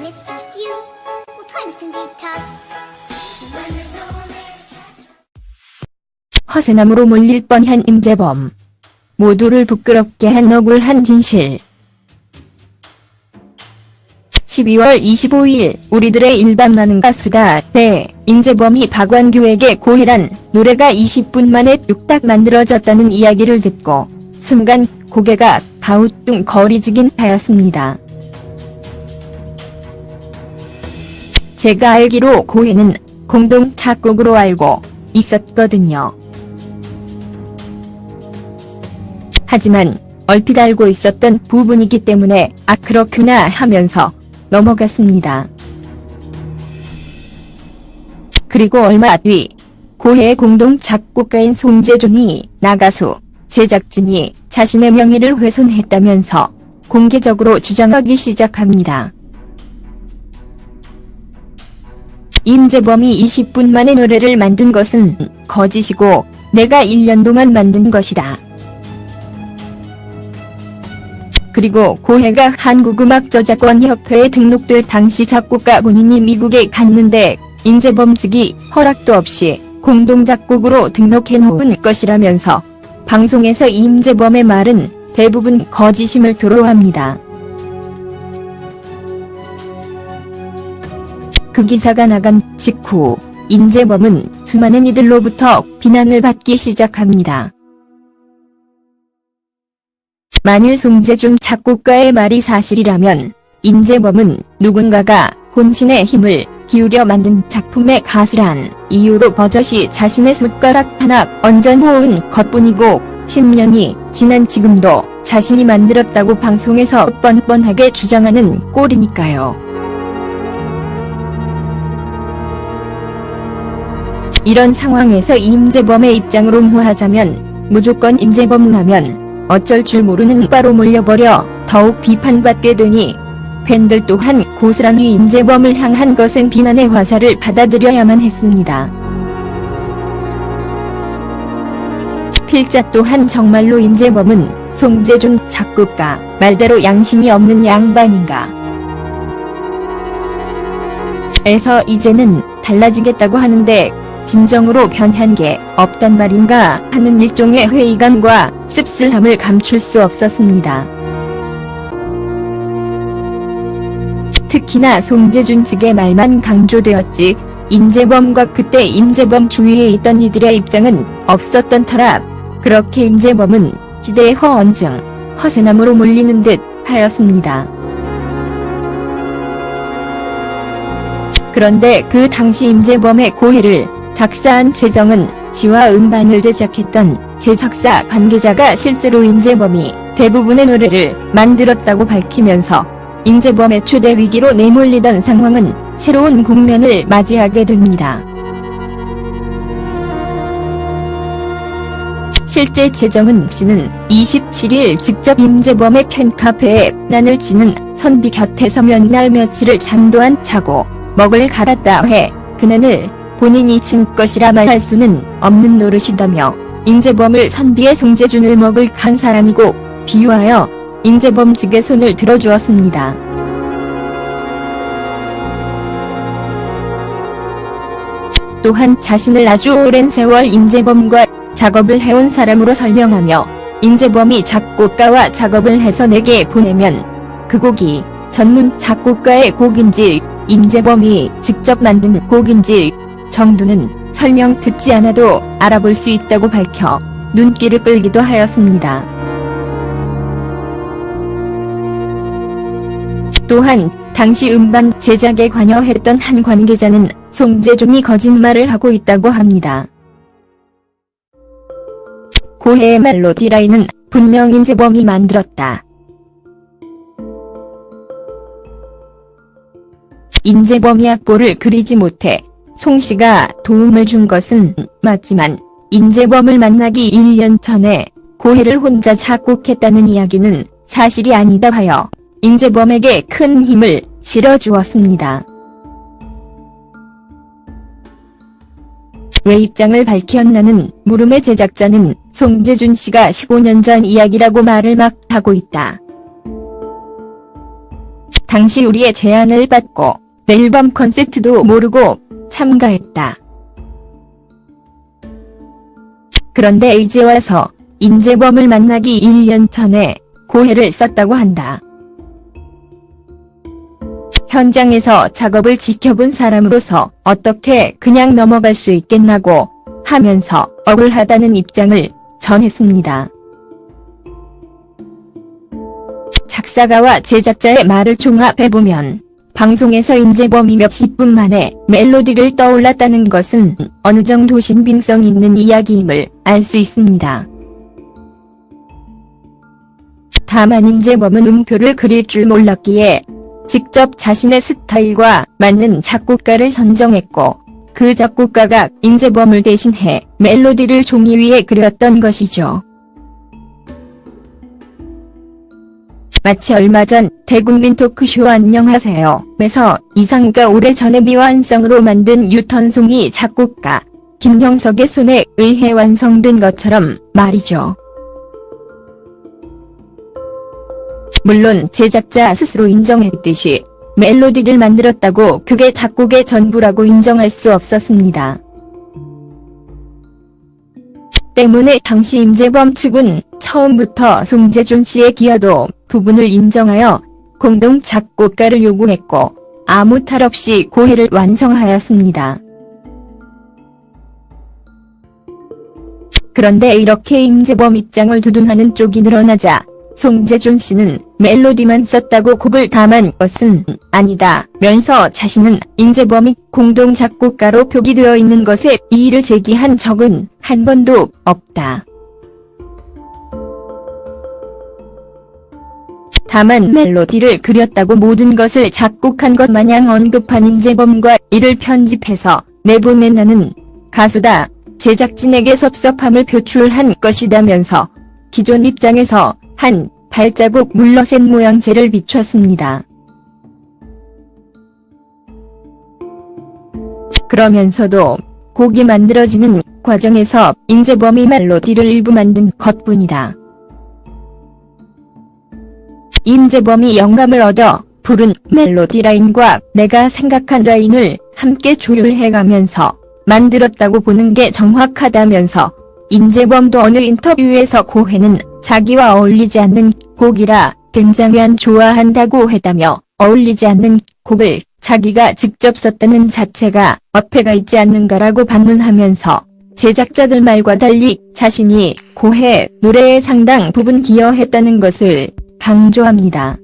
it's just you, well, times can be tough. When there's no one there. 허세남으로 몰릴 뻔한 임재범. 모두를 부끄럽게 한 억울한 진실. 12월 25일 우리들의 일밤나는 가수다 대 임재범이 박완규에게 고해란 노래가 20분 만에 뚝딱 만들어졌다는 이야기를 듣고 순간 고개가 가우뚱거리지긴 하였습니다. 제가 알기로 고해는 공동 작곡으로 알고 있었거든요. 하지만 얼핏 알고 있었던 부분이기 때문에 그렇구나 하면서 넘어갔습니다. 그리고 얼마 뒤 고해의 공동 작곡가인 송재준이 나가수, 제작진이 자신의 명예를 훼손했다면서 공개적으로 주장하기 시작합니다. 임재범이 20분 만에 노래를 만든 것은 거짓이고 내가 1년 동안 만든 것이다. 그리고 고해가 한국음악저작권협회에 등록될 당시 작곡가 본인이 미국에 갔는데 임재범 측이 허락도 없이 공동작곡으로 등록해놓은 것이라면서 방송에서 임재범의 말은 대부분 거짓임을 토로합니다. 그 기사가 나간 직후 임재범은 수많은 이들로부터 비난을 받기 시작합니다. 만일 송재준 작곡가의 말이 사실이라면 임재범은 누군가가 혼신의 힘을 기울여 만든 작품의 가수란 이유로 버젓이 자신의 숟가락 하나 얹어놓은 것뿐이고 10년이 지난 지금도 자신이 만들었다고 방송에서 뻔뻔하게 주장하는 꼴이니까요. 이런 상황에서 임재범의 입장으로 모하자면 무조건 임재범 나면 어쩔 줄 모르는 바로 몰려버려 더욱 비판받게 되니 팬들 또한 고스란히 임재범을 향한 것은 비난의 화살을 받아들여야만 했습니다. 필자 또한 정말로 임재범은 송재준 작곡가 말대로 양심이 없는 양반인가 에서 이제는 달라지겠다고 하는데 진정으로 변한 게 없단 말인가 하는 일종의 회의감과 씁쓸함을 감출 수 없었습니다. 특히나 송재준 측의 말만 강조되었지 임재범과 그때 임재범 주위에 있던 이들의 입장은 없었던 터라 그렇게 임재범은 희대의 허언증, 허세남으로 몰리는 듯 하였습니다. 그런데 그 당시 임재범의 고해를 작사한 최정은 시와 음반을 제작했던 제작사 관계자가 실제로 임재범이 대부분의 노래를 만들었다고 밝히면서 임재범의 최대 위기로 내몰리던 상황은 새로운 국면을 맞이하게 됩니다. 실제 최정은 씨는 27일 직접 임재범의 팬카페에 난을 치는 선비 곁에서 몇 날 며칠을 잠도 안 자고 먹을 갈았다 해 그 난을 본인이 친 것이라 말할 수는 없는 노릇이다며 임재범을 선비의 송재준을 먹을 간 사람이고 비유하여 임재범 측의 손을 들어주었습니다. 또한 자신을 아주 오랜 세월 임재범과 작업을 해온 사람으로 설명하며 임재범이 작곡가와 작업을 해서 내게 보내면 그 곡이 전문 작곡가의 곡인지 임재범이 직접 만든 곡인지 정도는 설명 듣지 않아도 알아볼 수 있다고 밝혀 눈길을 끌기도 하였습니다. 또한 당시 음반 제작에 관여했던 한 관계자는 송재준이 거짓말을 하고 있다고 합니다. 고해의 말로 디라이는 분명 임재범이 만들었다. 임재범이 악보를 그리지 못해 송씨가 도움을 준 것은 맞지만 임재범을 만나기 1년 전에 고해를 혼자 작곡했다는 이야기는 사실이 아니다 하여 임재범에게 큰 힘을 실어주었습니다. 왜 입장을 밝혔나는 물음의 제작자는 송재준 씨가 15년 전 이야기라고 말을 막 하고 있다. 당시 우리의 제안을 받고 앨범 컨셉트도 모르고 참가했다. 그런데 이제 와서 임재범을 만나기 1년 전에 고해를 썼다고 한다. 현장에서 작업을 지켜본 사람으로서 어떻게 그냥 넘어갈 수 있겠나고 하면서 억울하다는 입장을 전했습니다. 작사가와 제작자의 말을 종합해보면 방송에서 임재범이 몇십 분 만에 멜로디를 떠올랐다는 것은 어느 정도 신빙성 있는 이야기임을 알 수 있습니다. 다만 임재범은 음표를 그릴 줄 몰랐기에 직접 자신의 스타일과 맞는 작곡가를 선정했고 그 작곡가가 임재범을 대신해 멜로디를 종이 위에 그렸던 것이죠. 마치 얼마 전 대국민 토크쇼 안녕하세요에서 이상희가 오래전에 미완성으로 만든 유턴송이 작곡가 김형석의 손에 의해 완성된 것처럼 말이죠. 물론 제작자 스스로 인정했듯이 멜로디를 만들었다고 그게 작곡의 전부라고 인정할 수 없었습니다. 때문에 당시 임재범 측은 처음부터 송재준 씨의 기여도 부분을 인정하여 공동 작곡가를 요구했고 아무 탈 없이 고해를 완성하였습니다. 그런데 이렇게 임재범 입장을 두둔하는 쪽이 늘어나자 송재준 씨는 멜로디만 썼다고 곡을 담은 것은 아니다면서 자신은 임재범이 공동 작곡가로 표기되어 있는 것에 이의를 제기한 적은 한 번도 없다. 다만 멜로디를 그렸다고 모든 것을 작곡한 것 마냥 언급한 임재범과 이를 편집해서 내보낸다는 가수다 제작진에게 섭섭함을 표출한 것이다면서 기존 입장에서 한 발자국 물러센 모양새를 비췄습니다. 그러면서도 곡이 만들어지는 과정에서 임재범이 멜로디를 일부 만든 것뿐이다. 임재범이 영감을 얻어 부른 멜로디 라인과 내가 생각한 라인을 함께 조율해가면서 만들었다고 보는 게 정확하다면서 임재범도 어느 인터뷰에서 고해는 자기와 어울리지 않는 곡이라 굉장히 안 좋아한다고 했다며 어울리지 않는 곡을 자기가 직접 썼다는 자체가 어폐가 있지 않는가라고 반문하면서 제작자들 말과 달리 자신이 고해 노래의 상당 부분 기여했다는 것을 강조합니다.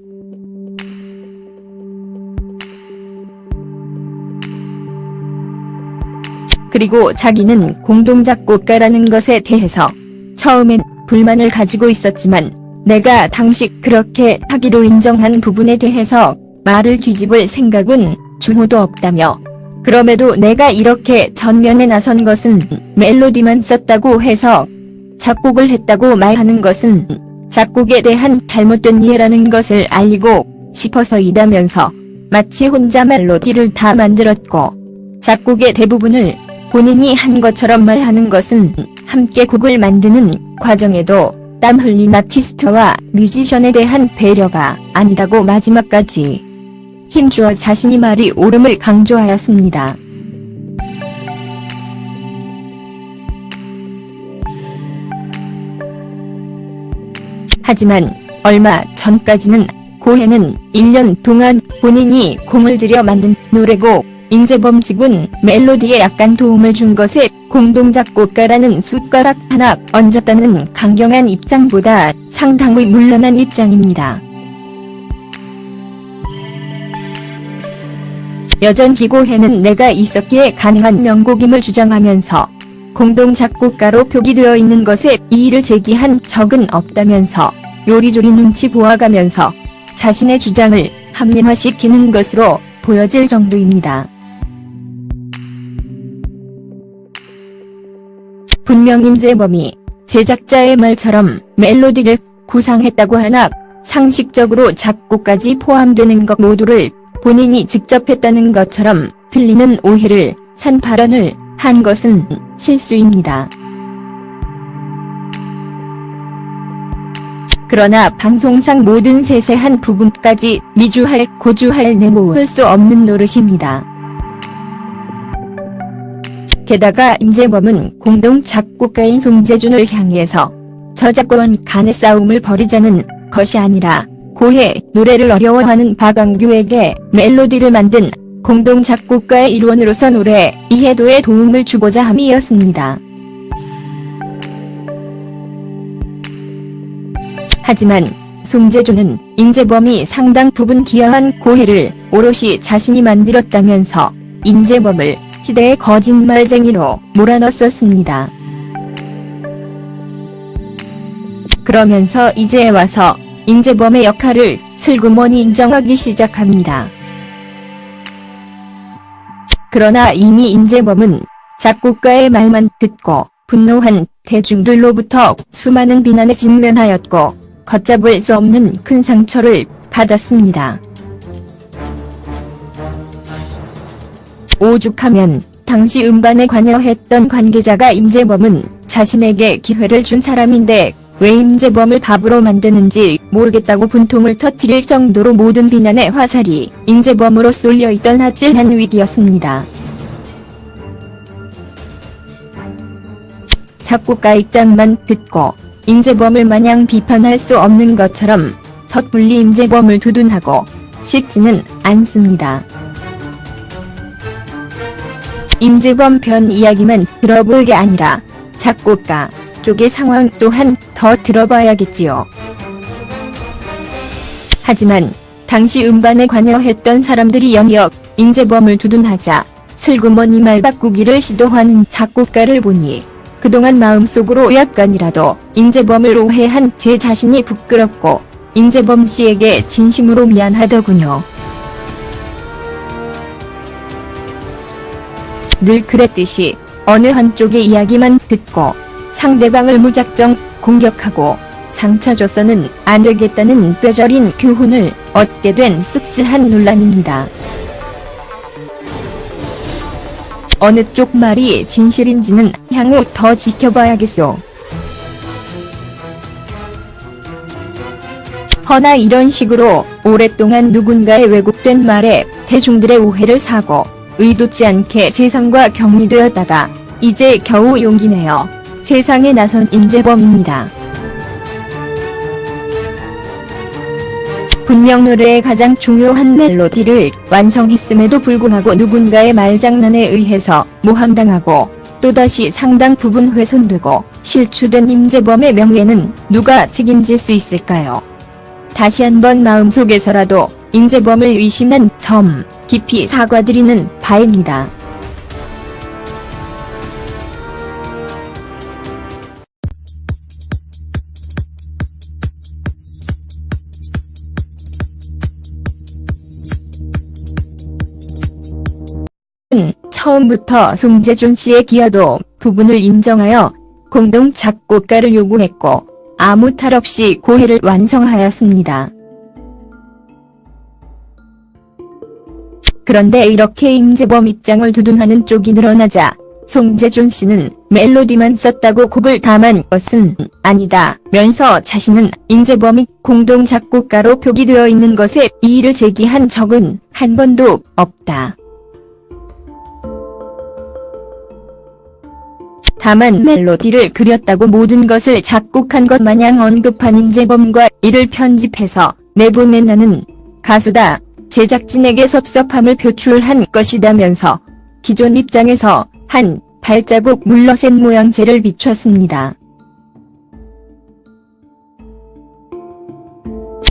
그리고 자기는 공동작곡가라는 것에 대해서 처음엔 불만을 가지고 있었지만 내가 당시 그렇게 하기로 인정한 부분에 대해서 말을 뒤집을 생각은 중호도 없다며 그럼에도 내가 이렇게 전면에 나선 것은 멜로디만 썼다고 해서 작곡을 했다고 말하는 것은 작곡에 대한 잘못된 이해라는 것을 알리고 싶어서이다면서 마치 혼자 멜로디를 다 만들었고 작곡의 대부분을 본인이 한 것처럼 말하는 것은 함께 곡을 만드는 과정에도 땀 흘린 아티스트와 뮤지션에 대한 배려가 아니다고 마지막까지 힘주어 자신이 말이 옳음을 강조하였습니다. 하지만 얼마 전까지는 고해는 1년 동안 본인이 공을 들여 만든 노래고 임재범 측은 멜로디에 약간 도움을 준 것에 공동작곡가라는 숟가락 하나 얹었다는 강경한 입장보다 상당히 물러난 입장입니다. 여전히 고해는 내가 있었기에 가능한 명곡임을 주장하면서 공동작곡가로 표기되어 있는 것에 이의를 제기한 적은 없다면서 요리조리 눈치 보아가면서 자신의 주장을 합리화시키는 것으로 보여질 정도입니다. 분명 임재범이 제작자의 말처럼 멜로디를 구상했다고 하나 상식적으로 작곡까지 포함되는 것 모두를 본인이 직접 했다는 것처럼 들리는 오해를 산 발언을 한 것은 실수입니다. 그러나 방송상 모든 세세한 부분까지 미주할 고주할 내모을 수 없는 노릇입니다. 게다가 임재범은 공동 작곡가인 송재준을 향해서 저작권 간의 싸움을 벌이자는 것이 아니라 고해 노래를 어려워하는 박완규에게 멜로디를 만든 공동 작곡가의 일원으로서 노래 이해도에 도움을 주고자 함이었습니다. 하지만 송재준은 임재범이 상당 부분 기여한 고해를 오롯이 자신이 만들었다면서 임재범을 희대의 거짓말쟁이로 몰아넣었습니다. 그러면서 이제 와서 임재범의 역할을 슬그머니 인정하기 시작합니다. 그러나 이미 임재범은 작곡가의 말만 듣고 분노한 대중들로부터 수많은 비난에 직면하였고 걷잡을 수 없는 큰 상처를 받았습니다. 오죽하면 당시 음반에 관여했던 관계자가 임재범은 자신에게 기회를 준 사람인데 왜 임재범을 밥으로 만드는지 모르겠다고 분통을 터뜨릴 정도로 모든 비난의 화살이 임재범으로 쏠려있던 아찔한 위기였습니다. 작곡가 입장만 듣고 임재범을 마냥 비판할 수 없는 것처럼 섣불리 임재범을 두둔하고 싶지는 않습니다. 임재범 편 이야기만 들어볼 게 아니라 작곡가 쪽의 상황 또한 더 들어봐야겠지요. 하지만 당시 음반에 관여했던 사람들이 연이어 임재범을 두둔하자 슬그머니 말 바꾸기를 시도하는 작곡가를 보니 그동안 마음속으로 약간이라도 임재범을 오해한 제 자신이 부끄럽고 임재범 씨에게 진심으로 미안하더군요. 늘 그랬듯이 어느 한쪽의 이야기만 듣고 상대방을 무작정 공격하고 상처 줘서는 안 되겠다는 뼈저린 교훈을 얻게 된 씁쓸한 논란입니다. 어느 쪽 말이 진실인지는 향후 더 지켜봐야겠소. 허나 이런 식으로 오랫동안 누군가의 왜곡된 말에 대중들의 오해를 사고 의도치 않게 세상과 격리되었다가 이제 겨우 용기 내어 세상에 나선 임재범입니다. 분명 노래의 가장 중요한 멜로디를 완성했음에도 불구하고 누군가의 말장난에 의해서 모함당하고 또다시 상당 부분 훼손되고 실추된 임재범의 명예는 누가 책임질 수 있을까요? 다시 한번 마음속에서라도 임재범을 의심한 점 깊이 사과드리는 바입니다. 처음부터 송재준 씨의 기여도 부분을 인정하여 공동 작곡가를 요구했고 아무 탈 없이 고해를 완성하였습니다. 그런데 이렇게 임재범 입장을 두둔하는 쪽이 늘어나자 송재준 씨는 멜로디만 썼다고 곡을 담은 것은 아니다면서 자신은 임재범이 공동 작곡가로 표기되어 있는 것에 이의를 제기한 적은 한 번도 없다. 다만 멜로디를 그렸다고 모든 것을 작곡한 것 마냥 언급한 임재범과 이를 편집해서 내보낸 가수다. 제작진에게 섭섭함을 표출한 것이다면서 기존 입장에서 한 발자국 물러센 모양새를 비췄습니다.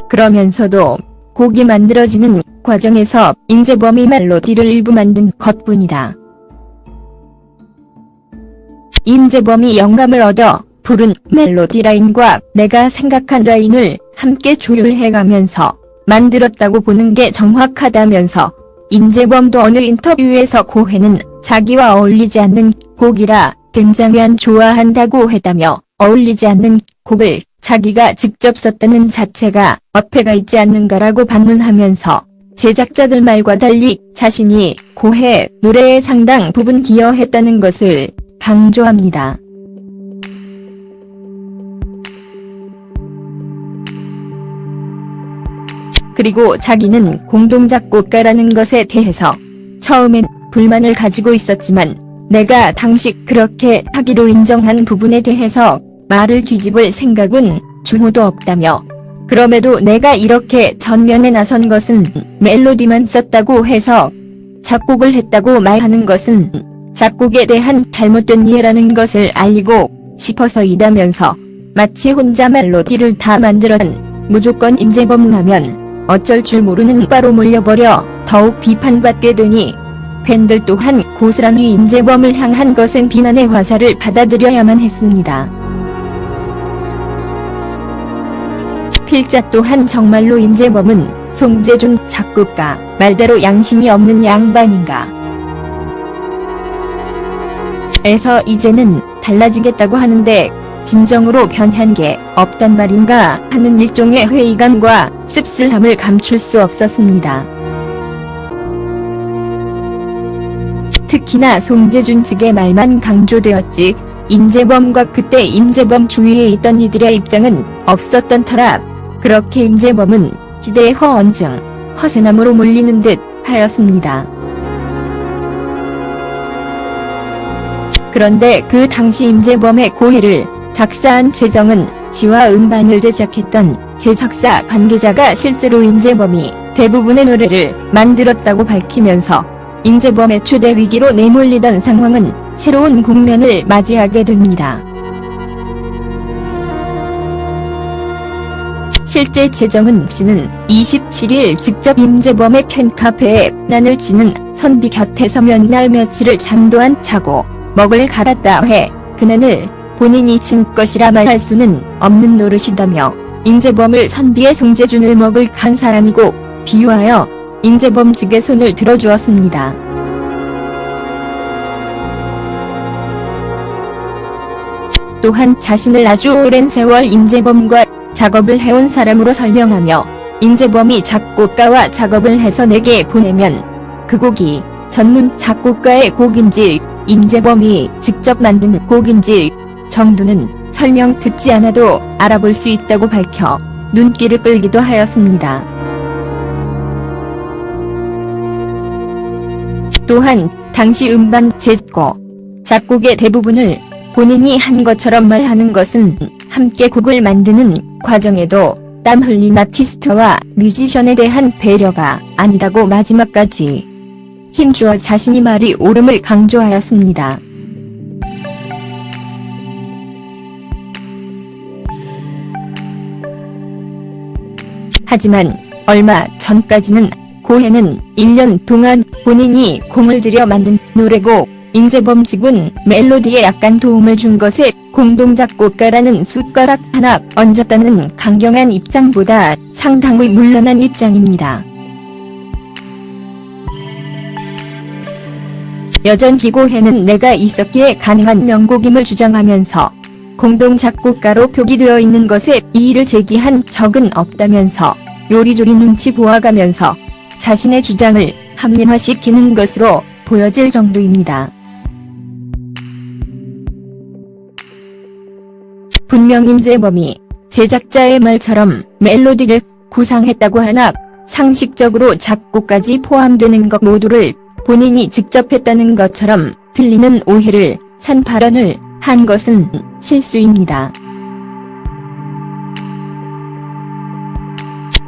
그러면서도 곡이 만들어지는 과정에서 임재범이 멜로디를 일부 만든 것뿐이다. 임재범이 영감을 얻어 부른 멜로디 라인과 내가 생각한 라인을 함께 조율해가면서 만들었다고 보는 게 정확하다면서 임재범도 어느 인터뷰에서 고해는 자기와 어울리지 않는 곡이라 굉장히 안 좋아한다고 했다며 어울리지 않는 곡을 자기가 직접 썼다는 자체가 어폐가 있지 않는가라고 반문하면서 제작자들 말과 달리 자신이 고해 노래의 상당 부분 기여했다는 것을 강조합니다. 그리고 자기는 공동 작곡가라는 것에 대해서 처음엔 불만을 가지고 있었지만 내가 당시 그렇게 하기로 인정한 부분에 대해서 말을 뒤집을 생각은 중호도 없다며, 그럼에도 내가 이렇게 전면에 나선 것은 멜로디만 썼다고 해서 작곡을 했다고 말하는 것은 작곡에 대한 잘못된 이해라는 것을 알리고 싶어서이다면서, 마치 혼자 멜로디를 다 만들어낸 무조건 임재범라면 어쩔 줄 모르는 바로 몰려버려 더욱 비판받게 되니 팬들 또한 고스란히 임재범을 향한 것은 비난의 화살을 받아들여야만 했습니다. 필자 또한 정말로 임재범은 송재준 작곡가 말대로 양심이 없는 양반인가 에서 이제는 달라지겠다고 하는데 진정으로 변한 게 없단 말인가 하는 일종의 회의감과 씁쓸함을 감출 수 없었습니다. 특히나 송재준 측의 말만 강조되었지 임재범과 그때 임재범 주위에 있던 이들의 입장은 없었던 터라 그렇게 임재범은 희대의 허언증, 허세남으로 몰리는 듯 하였습니다. 그런데 그 당시 임재범의 고해를 작사한 최정은 시와 음반을 제작했던 제작사 관계자가 실제로 임재범이 대부분의 노래를 만들었다고 밝히면서 임재범의 최대 위기로 내몰리던 상황은 새로운 국면을 맞이하게 됩니다. 실제 최정은 씨는 27일 직접 임재범의 팬카페에 난을 치는 선비 곁에 서면 날 며칠을 잠도 안 자고 먹을 갈았다 해 그 난을 본인이 친 것이라 말할 수는 없는 노릇이다며 임재범을 선비의 송재준을 먹을 간 사람이고 비유하여 임재범 측의 손을 들어주었습니다. 또한 자신을 아주 오랜 세월 임재범과 작업을 해온 사람으로 설명하며 임재범이 작곡가와 작업을 해서 내게 보내면 그 곡이 전문 작곡가의 곡인지 임재범이 직접 만든 곡인지 정도는 설명 듣지 않아도 알아볼 수 있다고 밝혀 눈길을 끌기도 하였습니다. 또한 당시 음반 제작, 작곡의 대부분을 본인이 한 것처럼 말하는 것은 함께 곡을 만드는 과정에도 땀 흘린 아티스트와 뮤지션에 대한 배려가 아니다고 마지막까지 힘주어 자신이 말이 옳음을 강조하였습니다. 하지만 얼마 전까지는 고해는 1년 동안 본인이 공을 들여 만든 노래고 임재범 측은 멜로디에 약간 도움을 준 것에 공동 작곡가라는 숟가락 하나 얹었다는 강경한 입장보다 상당히 물러난 입장입니다. 여전히 고해는 내가 있었기에 가능한 명곡임을 주장하면서 공동 작곡가로 표기되어 있는 것에 이의를 제기한 적은 없다면서 요리조리 눈치 보아가면서 자신의 주장을 합리화시키는 것으로 보여질 정도입니다. 분명 임재범이 제작자의 말처럼 멜로디를 구상했다고 하나 상식적으로 작곡까지 포함되는 것 모두를 본인이 직접 했다는 것처럼 들리는 오해를 산 발언을 한 것은 실수입니다.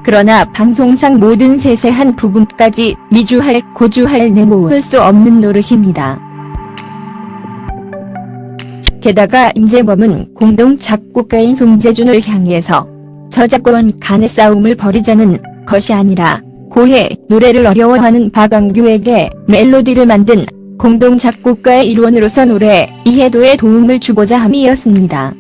그러나 방송상 모든 세세한 부분까지 미주할 고주할 내모을 수 없는 노릇입니다. 게다가 임재범은 공동 작곡가인 송재준을 향해서 저작권 간의 싸움을 벌이자는 것이 아니라 고해 노래를 어려워하는 박광규에게 멜로디를 만든 공동 작곡가의 일원으로서 노래 이해도에 도움을 주고자 함이었습니다.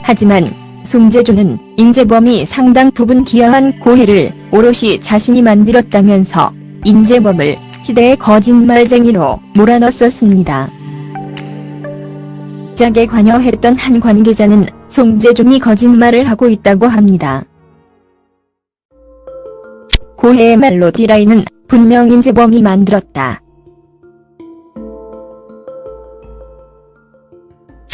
하지만 송재준은 임재범이 상당 부분 기여한 고해를 오롯이 자신이 만들었다면서 임재범을 희대의 거짓말쟁이로 몰아넣었습니다. 짝에 관여했던 한 관계자는 송재준이 거짓말을 하고 있다고 합니다. 고해의 멜로디 라인은 분명 임재범이 만들었다.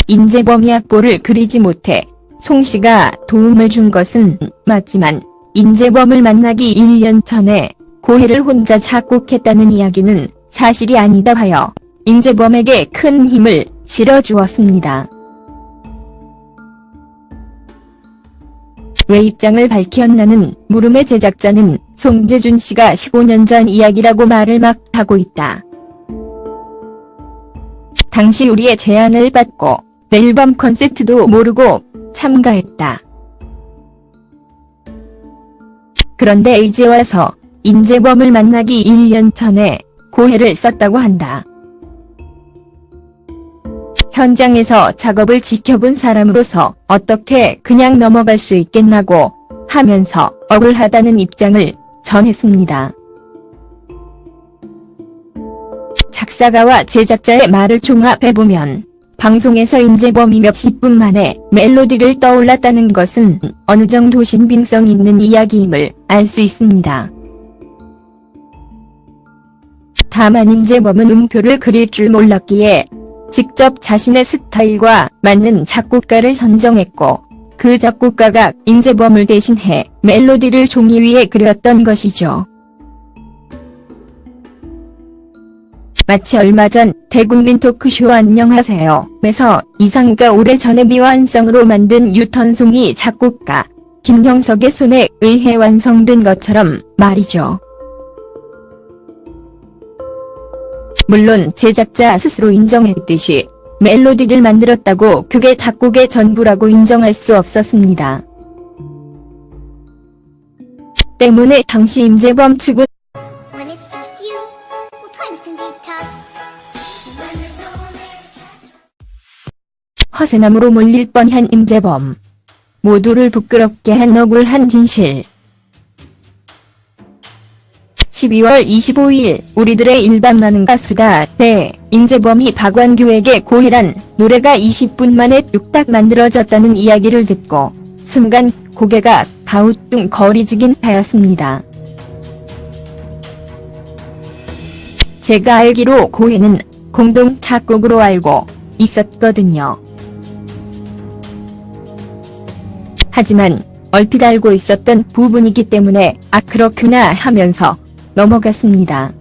임재범이 악보를 그리지 못해 송 씨가 도움을 준 것은 맞지만 임재범을 만나기 1년 전에 고해를 혼자 작곡했다는 이야기는 사실이 아니다 하여 임재범에게 큰 힘을 실어주었습니다. 왜 입장을 밝혔나는 물음의 제작자는 송재준 씨가 15년 전 이야기라고 말을 막 하고 있다. 당시 우리의 제안을 받고 앨범 콘셉트도 모르고 참가했다. 그런데 이제 와서 임재범을 만나기 1년 전에 고해를 썼다고 한다. 현장에서 작업을 지켜본 사람으로서 어떻게 그냥 넘어갈 수 있겠나고 하면서 억울하다는 입장을 전했습니다. 작사가와 제작자의 말을 종합해보면 방송에서 임재범이 몇십 분 만에 멜로디를 떠올랐다는 것은 어느 정도 신빙성 있는 이야기임을 알 수 있습니다. 다만 임재범은 음표를 그릴 줄 몰랐기에 직접 자신의 스타일과 맞는 작곡가를 선정했고 그 작곡가가 임재범을 대신해 멜로디를 종이 위에 그렸던 것이죠. 마치 얼마 전 대국민 토크쇼 안녕하세요에서 이상우가 오래전에 미완성으로 만든 유턴송이 작곡가 김형석의 손에 의해 완성된 것처럼 말이죠. 물론 제작자 스스로 인정했듯이 멜로디를 만들었다고 그게 작곡의 전부라고 인정할 수 없었습니다. 때문에 당시 임재범 측은 When it's just you, well, times can be tough. When there's no one there. 허세남으로 몰릴 뻔한 임재범. 모두를 부끄럽게 한 억울한 진실. 12월 25일 우리들의 일밤나는 가수다 때 임재범이 박완규에게 고해란 노래가 20분 만에 뚝딱 만들어졌다는 이야기를 듣고 순간 고개가 가우뚱거리지긴 하였습니다. 제가 알기로 고해는 공동 작곡으로 알고 있었거든요. 하지만 얼핏 알고 있었던 부분이기 때문에 아 그렇구나 하면서 넘어갔습니다.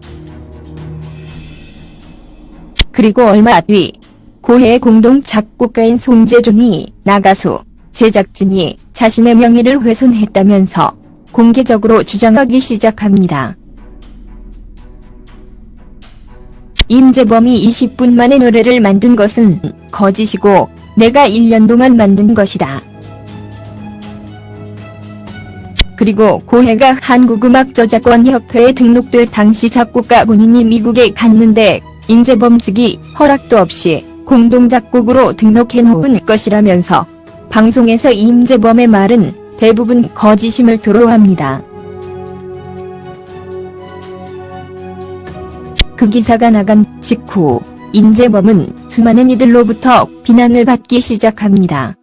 그리고 얼마 뒤 고해의 공동 작곡가인 송재준이 나가수, 제작진이 자신의 명예를 훼손했다면서 공개적으로 주장하기 시작합니다. 임재범이 20분 만에 노래를 만든 것은 거짓이고 내가 1년 동안 만든 것이다. 그리고 고해가 한국음악저작권협회에 등록될 당시 작곡가 본인이 미국에 갔는데 임재범 측이 허락도 없이 공동작곡으로 등록해놓은 것이라면서 방송에서 임재범의 말은 대부분 거짓임을 토로합니다. 그 기사가 나간 직후 임재범은 수많은 이들로부터 비난을 받기 시작합니다.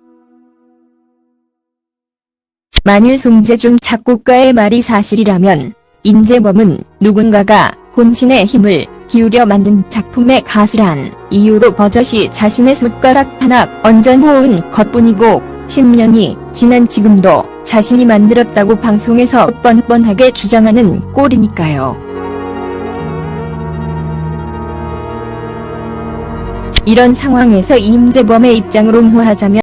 만일 송재준 작곡가의 말이 사실이라면 임재범은 누군가가 혼신의 힘을 기울여 만든 작품의 가수란 이유로 버젓이 자신의 숟가락 하나 얹어놓은 것뿐이고 10년이 지난 지금도 자신이 만들었다고 방송에서 뻔뻔하게 주장하는 꼴이니까요. 이런 상황에서 임재범의 입장을 옹호하자면